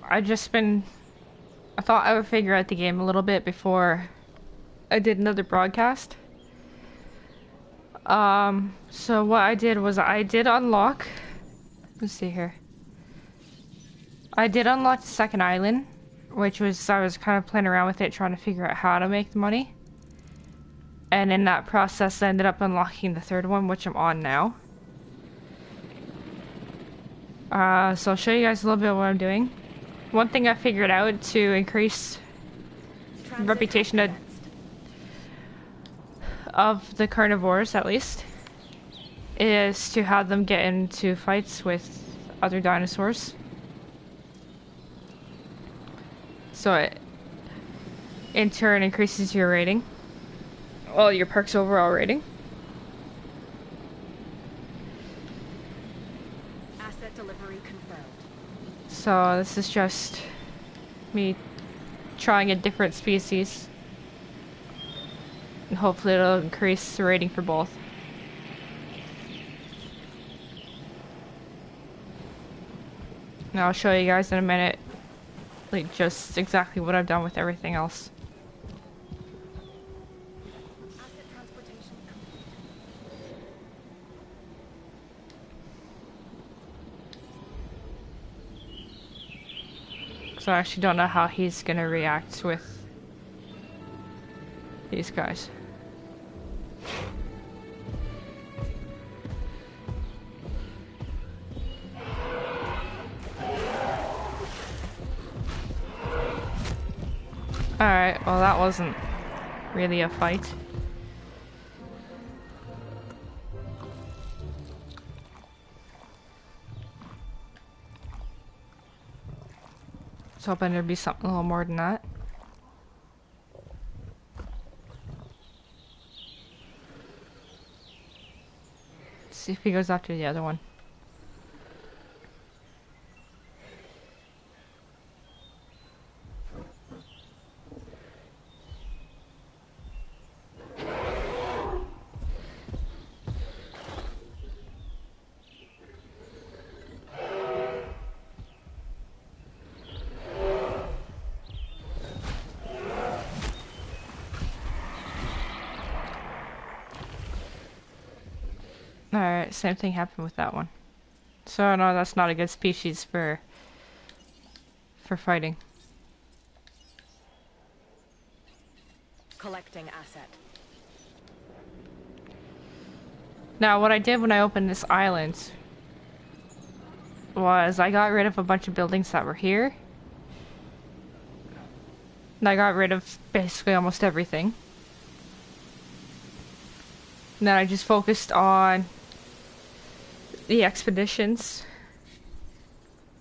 I thought I would figure out the game a little bit before I did another broadcast. So what I did was I did unlock, let's see here. I did unlock the second island, which was, I was kind of playing around with it, trying to figure out how to make the money. And in that process, I ended up unlocking the third one, which I'm on now. So I'll show you guys a little bit of what I'm doing. One thing I figured out to increase reputation of the carnivores, at least, is to have them get into fights with other dinosaurs. So it, in turn, increases your rating. Well, your park's overall rating. Asset delivery confirmed. So this is just me trying a different species. And hopefully it'll increase the rating for both. And I'll show you guys in a minute, like, just exactly what I've done with everything else. Asset transportation complete. So I actually don't know how he's gonna react with these guys. Alright, well that wasn't really a fight. I was hoping there'd be something a little more than that. Let's see if he goes after the other one. Alright, same thing happened with that one. So no, that's not a good species for fighting. Collecting asset. Now what I did when I opened this island was I got rid of a bunch of buildings that were here. And I got rid of basically almost everything. And then I just focused on the expeditions.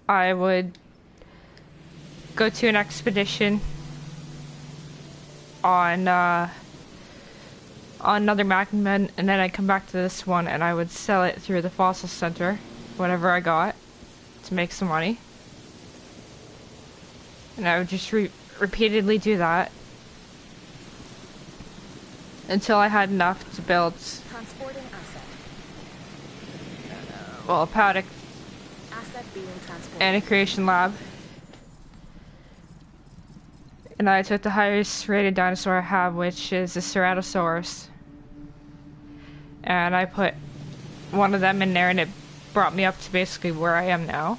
I would go to an expedition on another magma, and then I'd come back to this one and I would sell it through the fossil center, whatever I got, to make some money. And I would just repeatedly do that until I had enough to build, Transporting asset. well, a paddock Asset being transported. and a creation lab. And I took the highest rated dinosaur I have, which is a Ceratosaurus. And I put one of them in there and it brought me up to basically where I am now.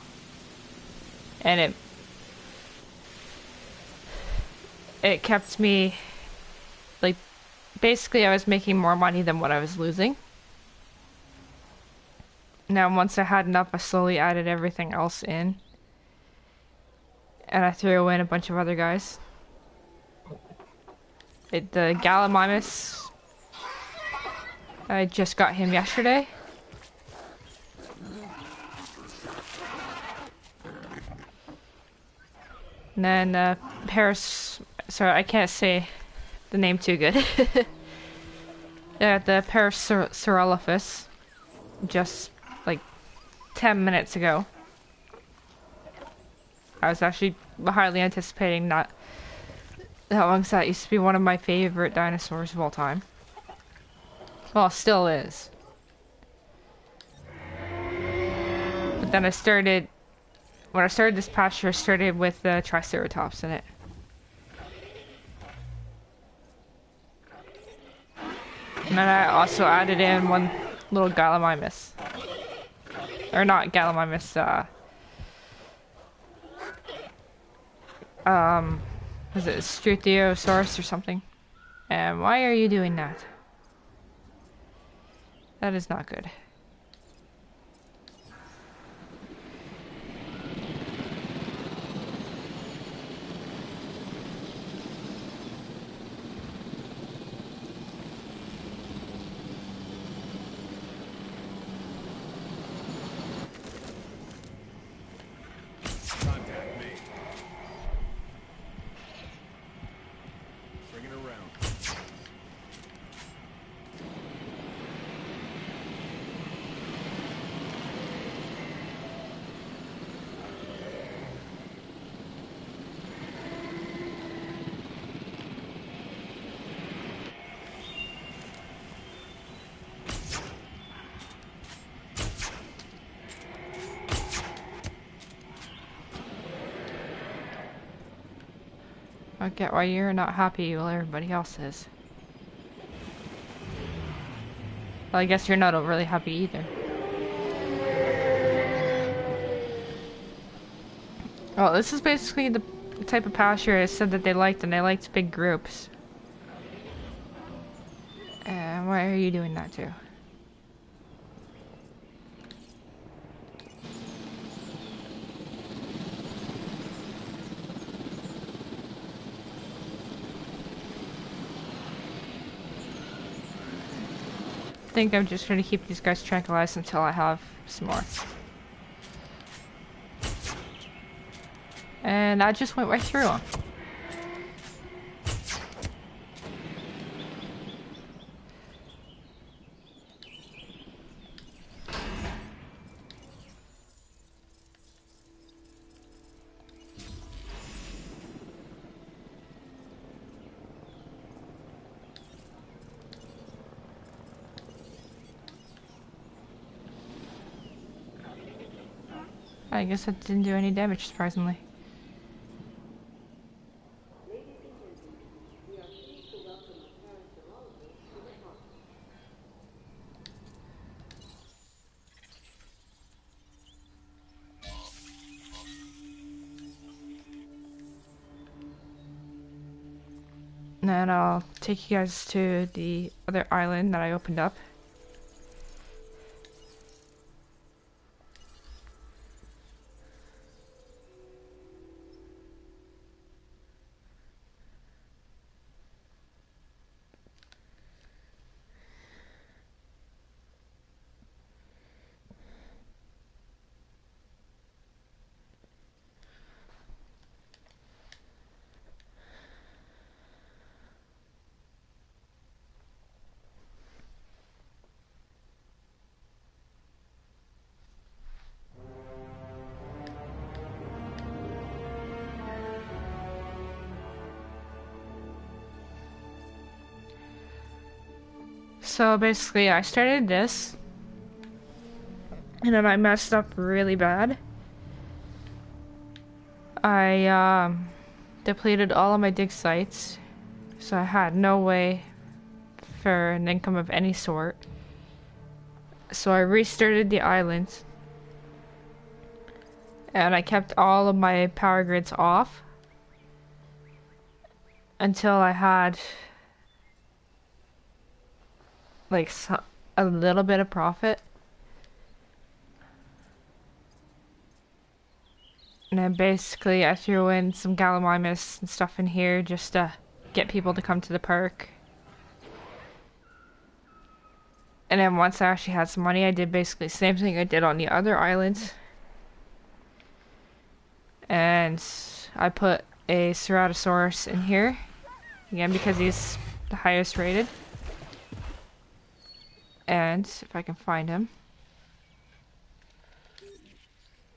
And it kept me, like, basically I was making more money than what I was losing. Now once I had enough, I slowly added everything else in. And I threw in a bunch of other guys. The Gallimimus, I just got him yesterday. And then Paris, sorry, I can't say the name too good. The Parasaurolophus, just like 10 minutes ago. I was actually highly anticipating that. Amongst that used to be one of my favorite dinosaurs of all time. Well, still is. But then I started, when I started this pasture, I started with the Triceratops in it. And then I also added in one little Gallimimus. Or not Gallimimus, was it Struthiosaurus or something? And why are you doing that? That is not good. Contact me. Bring it around. I get why you're not happy while everybody else is. Well, I guess you're not overly happy either. Well, this is basically the type of pasture I said that they liked, and they liked big groups. And why are you doing that too? I think I'm just gonna keep these guys tranquilized until I have some more. And I just went right through them. I guess that didn't do any damage, surprisingly. And I'll take you guys to the other island that I opened up. So basically, I started this, and then I messed up really bad. I depleted all of my dig sites, so I had no way for an income of any sort. So I restarted the island, and I kept all of my power grids off until I had like a little bit of profit. And then basically I threw in some Gallimimus and stuff in here just to get people to come to the park. And then once I actually had some money, I did basically the same thing I did on the other islands. And I put a Ceratosaurus in here. Again, because he's the highest rated. And if I can find him.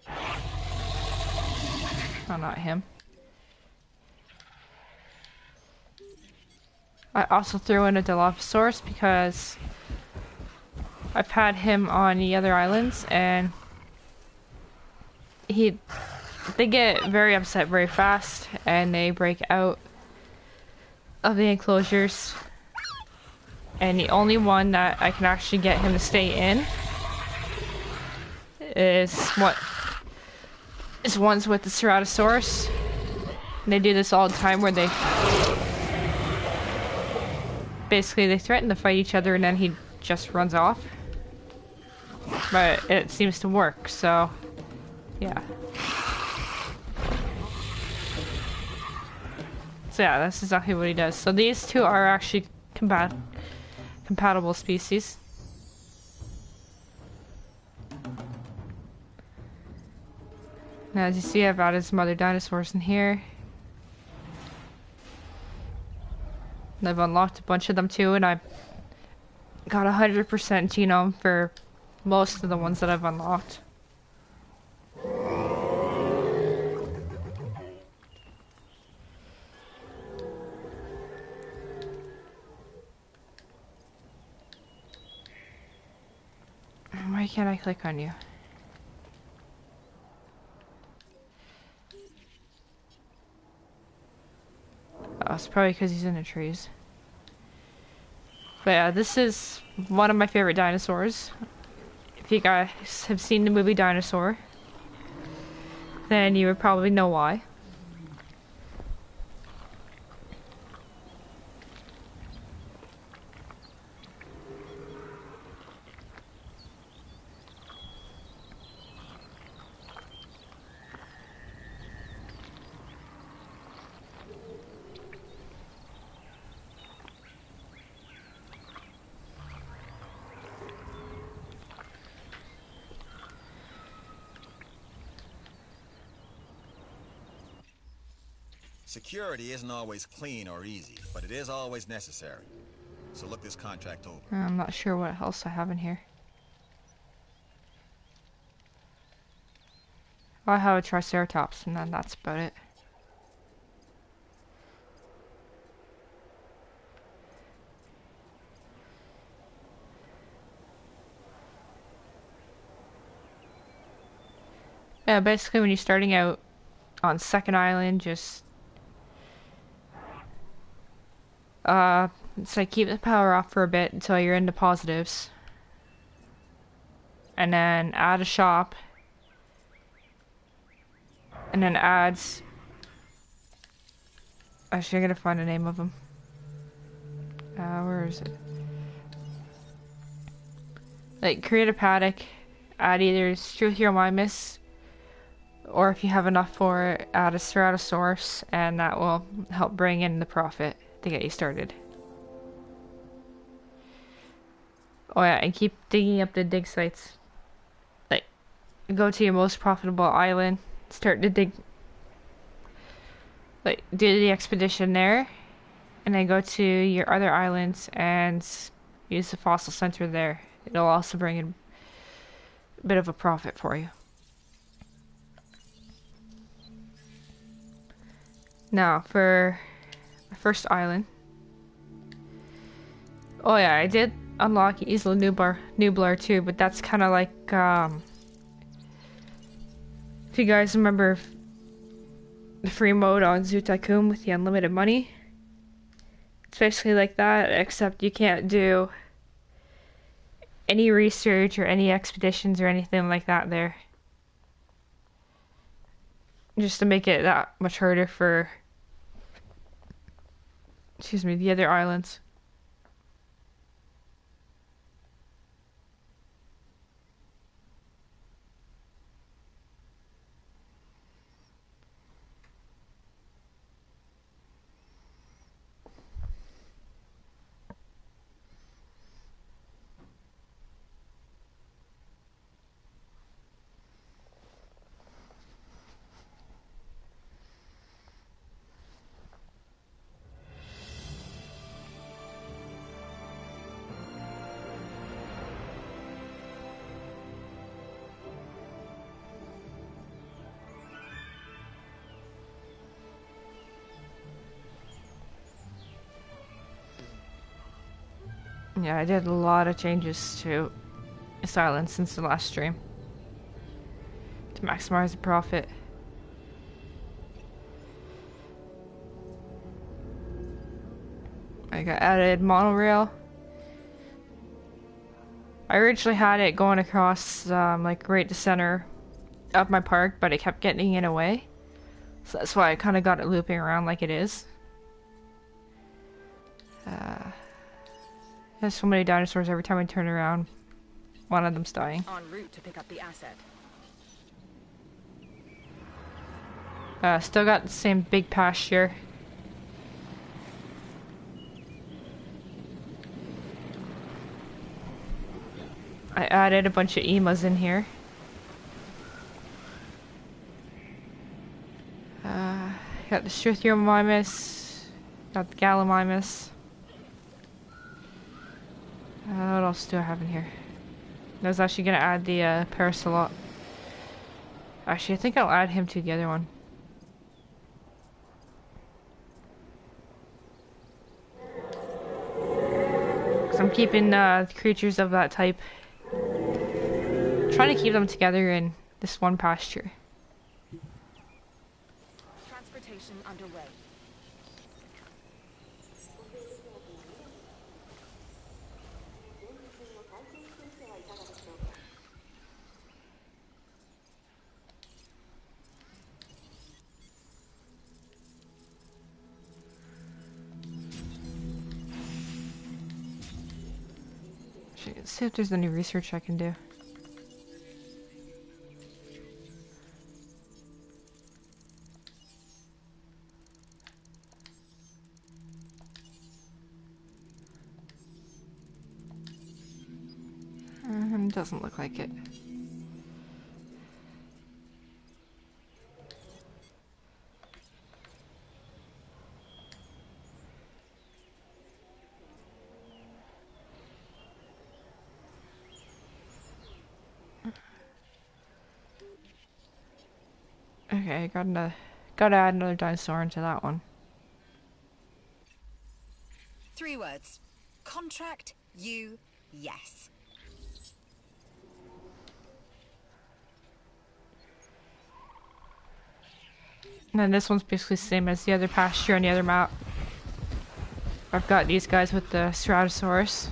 Oh, not him. I also threw in a Dilophosaurus because I've had him on the other islands and he they get very upset very fast, and they break out of the enclosures. And the only one that I can actually get him to stay in is ones with the Ceratosaurus. And they do this all the time where they basically they threaten to fight each other and then he just runs off. But it seems to work, so yeah. So yeah, that's exactly what he does. So these two are actually compatible species. Now, as you see, I've added some other dinosaurs in here. And I've unlocked a bunch of them too, and I've got 100% genome for most of the ones that I've unlocked. Why can't I click on you? Oh, it's probably because he's in the trees. But yeah, this is one of my favorite dinosaurs. If you guys have seen the movie Dinosaur, then you would probably know why. Security isn't always clean or easy, but it is always necessary. So look this contract over. I'm not sure what else I have in here. I have a Triceratops, and then that's about it. Yeah, basically when you're starting out on second island, just it's like keep the power off for a bit until you're into positives. And then add a shop. And then adds... Actually, I gotta find the name of them. Where is it? Like, create a paddock. Add either Struthiomimus, or if you have enough for it, add a Ceratosaurus, and that will help bring in the profit to get you started. Oh yeah, and keep digging up the dig sites. Like, go to your most profitable island, start to dig, like, do the expedition there, and then go to your other islands and use the fossil center there. It'll also bring in a bit of a profit for you. Now, for my first island. Oh yeah, I did unlock Isla Nublar too, but that's kind of like, if you guys remember the free mode on Zoo Tycoon with the unlimited money. It's basically like that, except you can't do any research or any expeditions or anything like that there. Just to make it that much harder for, excuse me, the other islands. Yeah, I did a lot of changes to this island since the last stream to maximize the profit. I got added monorail. I originally had it going across like right to center of my park, but it kept getting in a way. So that's why I kind of got it looping around like it is. There's so many dinosaurs every time I turn around. One of them's dying. En route to pick up the asset. Still got the same big pasture. I added a bunch of emas in here. Got the Struthiomimus, got the Gallimimus. What else do I have in here? I was actually gonna add the Parasolot. Actually, I think I'll add him to the other one. Because I'm keeping creatures of that type. Trying to keep them together in this one pasture. Transportation underway. Let's see if there's any research I can do. Doesn't look like it. Okay, gotta add another dinosaur into that one. 3 words. Contract you yes. And then this one's basically the same as the other pasture on the other map. I've got these guys with the Ceratosaurus.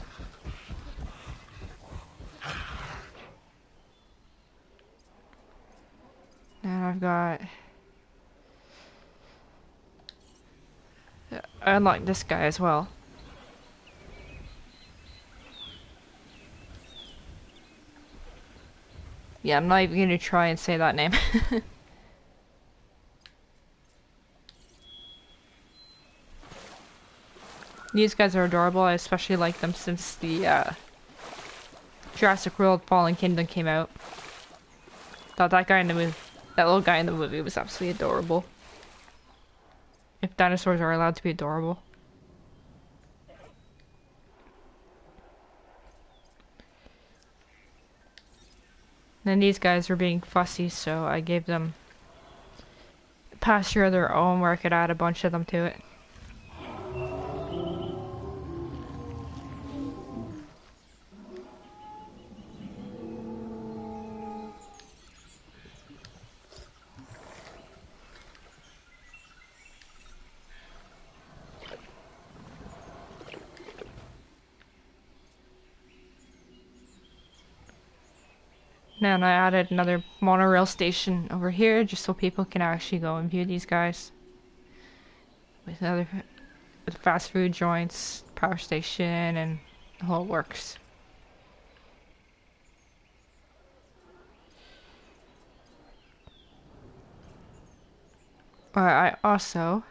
And I've got... I unlocked this guy as well. Yeah, I'm not even gonna try and say that name. These guys are adorable. I especially like them since the Jurassic World Fallen Kingdom came out. Thought that guy in the movie, that little guy in the movie was absolutely adorable. If dinosaurs are allowed to be adorable. Then these guys were being fussy, so I gave them a pasture of their own where I could add a bunch of them to it. And I added another monorail station over here just so people can actually go and view these guys. With fast food joints, power station, and the whole works. I also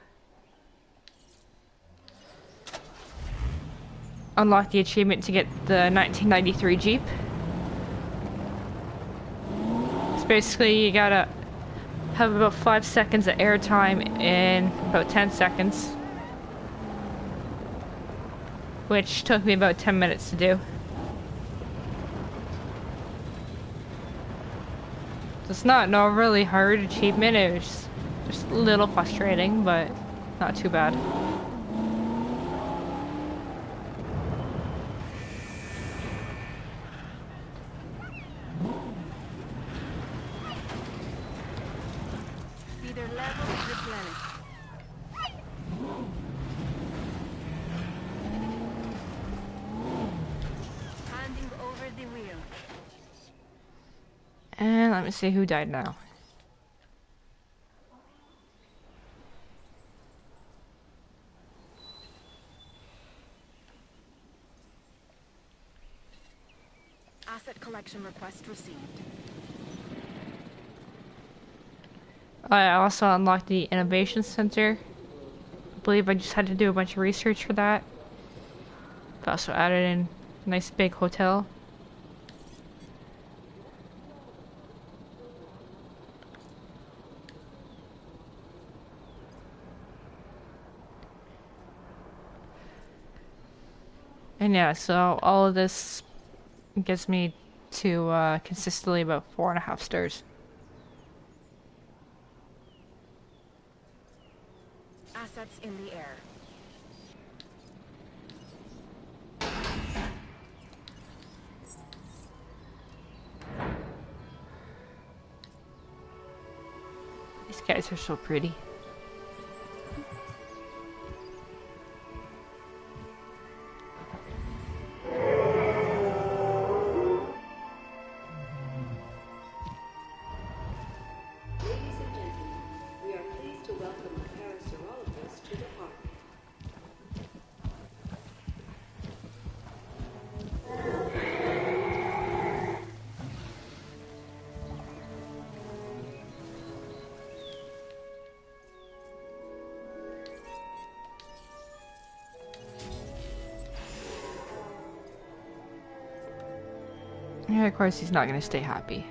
unlocked the achievement to get the 1993 Jeep. Basically, you gotta have about 5 seconds of airtime in about 10 seconds. Which took me about 10 minutes to do. So it's not no really hard achievement, it was just a little frustrating, but not too bad. Let me see who died now. Asset collection request received. I also unlocked the Innovation Center. I believe I just had to do a bunch of research for that. I also added in a nice big hotel. And yeah, so all of this gets me to consistently about 4.5 stars. Assets in the air. These guys are so pretty. Ladies and gentlemen, we are pleased to welcome the parasaurologists to the park. Yeah, of course he's not gonna stay happy.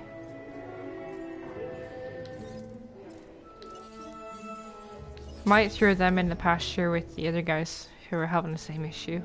Might throw them in the pasture with the other guys who are having the same issue.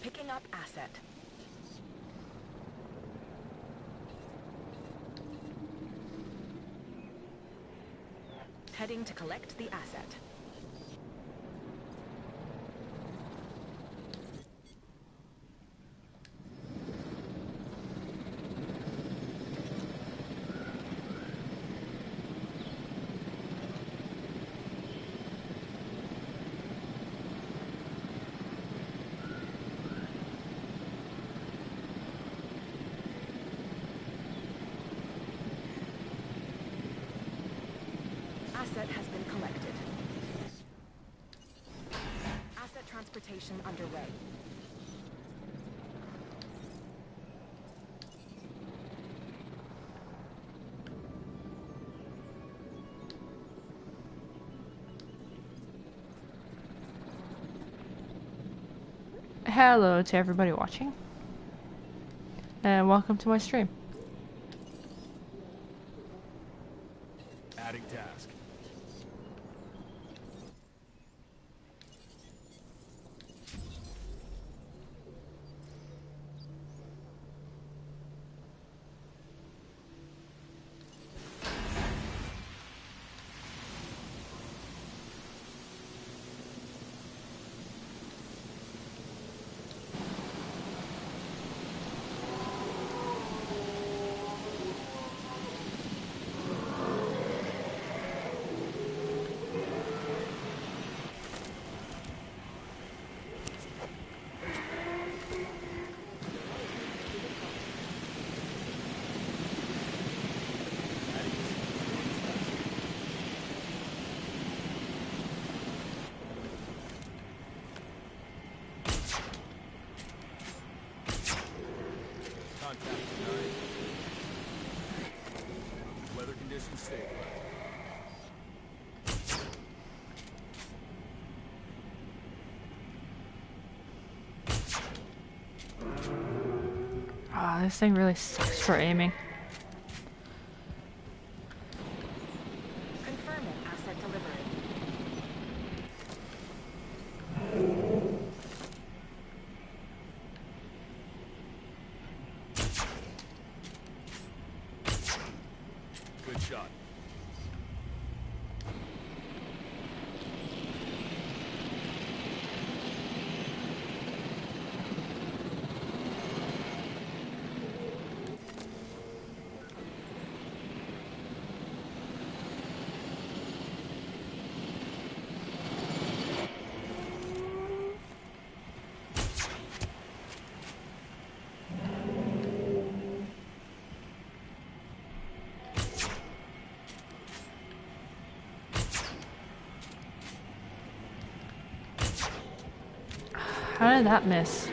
Picking up asset. Heading to collect the asset. Asset has been collected. Asset transportation underway. Hello to everybody watching, and welcome to my stream. Adding task. Ah, this thing really sucks for aiming. Confirming asset delivery. Good shot. How did that miss?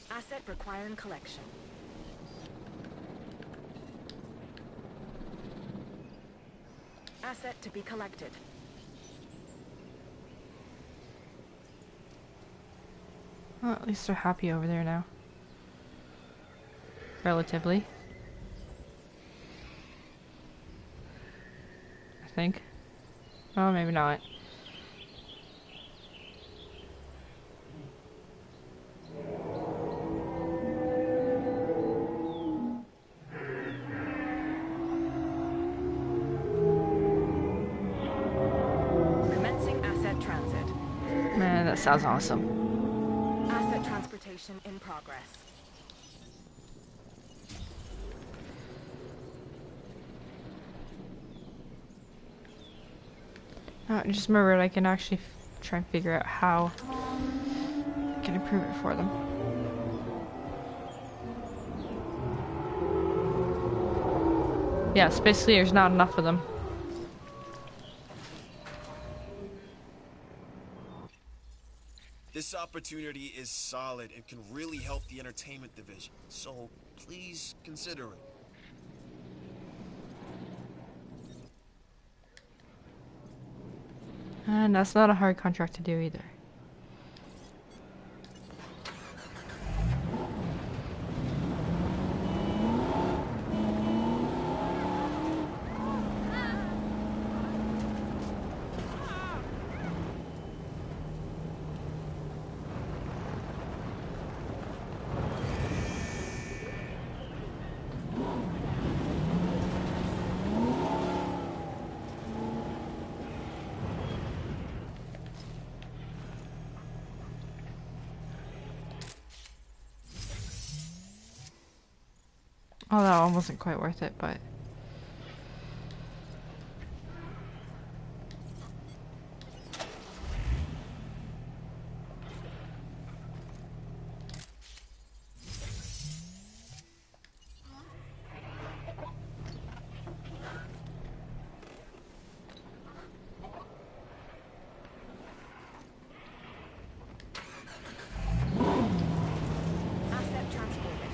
Asset requiring collection. Asset to be collected. Well, at least they're happy over there now. Relatively. I think. Oh, maybe not. Commencing asset transit. Man, that sounds awesome. Asset transportation in progress. Just remembered I can actually try and figure out how I can improve it for them. Yes, basically there's not enough of them. This opportunity is solid and can really help the entertainment division, so please consider it. And that's not a hard contract to do either. Oh, that one wasn't quite worth it, but... Asset transported.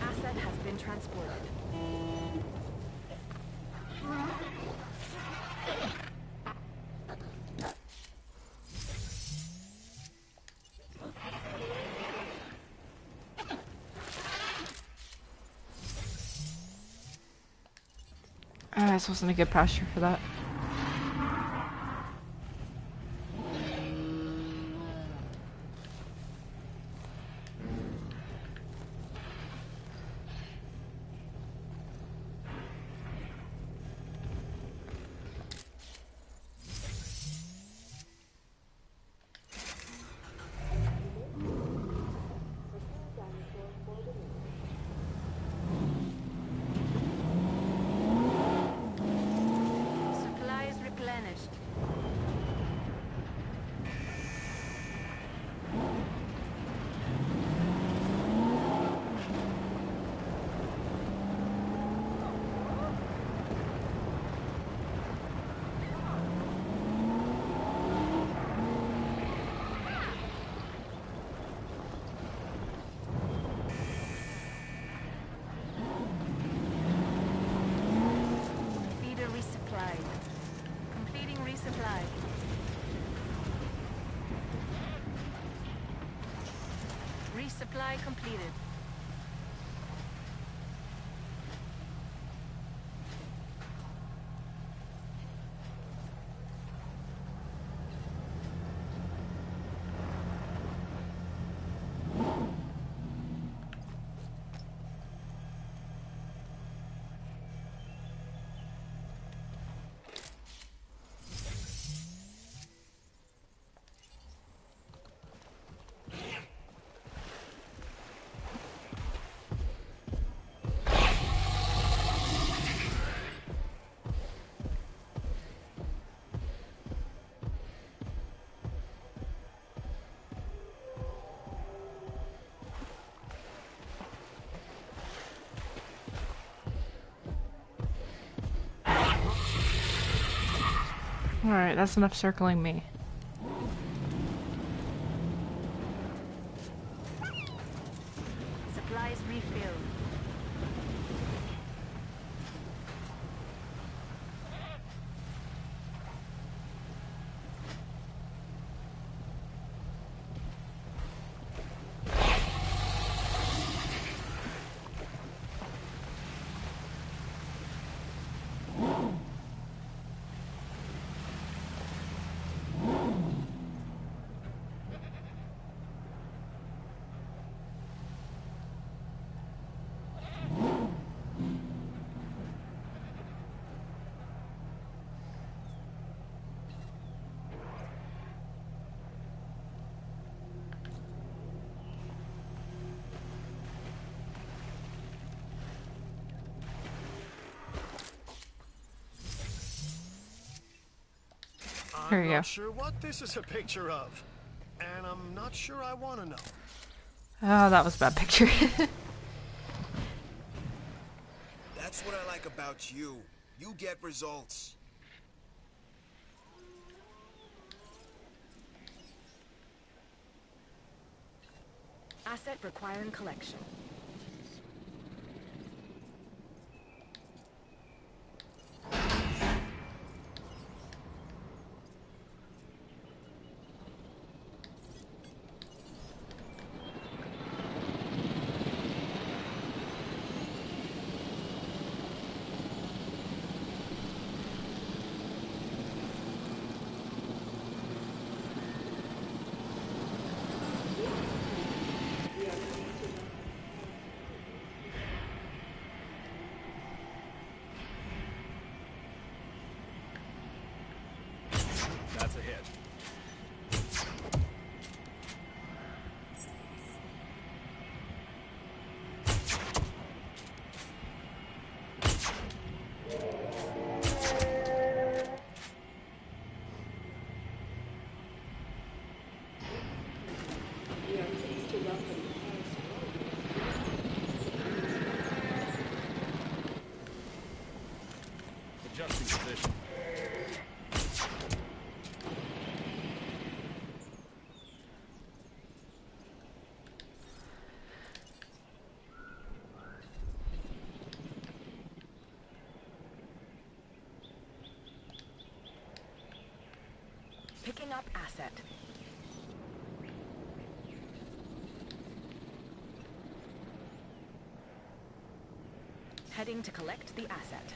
Asset has been transported. this wasn't a good posture for that. Supply completed. Alright, that's enough circling me. Supplies refilled. Here you I'm go. not sure what this is a picture of, and I'm not sure I want to know. Oh, that was a bad picture. That's what I like about you. You get results. Asset requiring collection. That's a hit. We are pleased to welcome the Adjusting position. Picking up asset. Heading to collect the asset.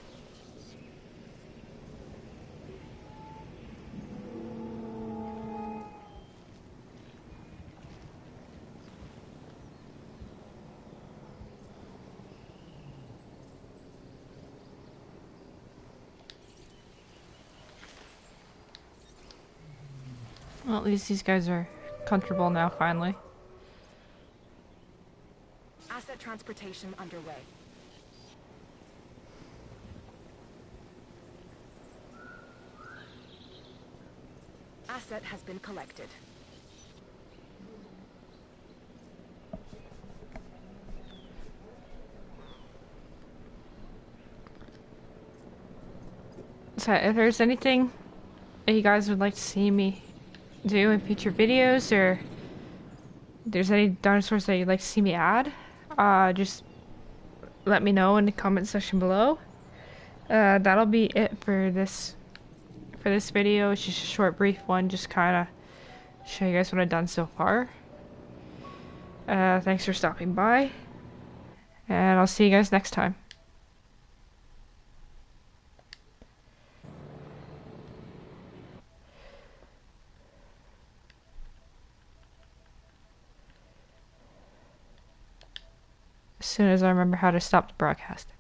Well, at least these guys are comfortable now, finally. Asset transportation underway. Asset has been collected. So, if there's anything that you guys would like to see me do in future videos, or if there's any dinosaurs that you'd like to see me add, just let me know in the comment section below. That'll be it for this video. It's just a short, brief one, just kind of show you guys what I've done so far. Thanks for stopping by. And I'll see you guys next time. As soon as I remember how to stop the broadcast.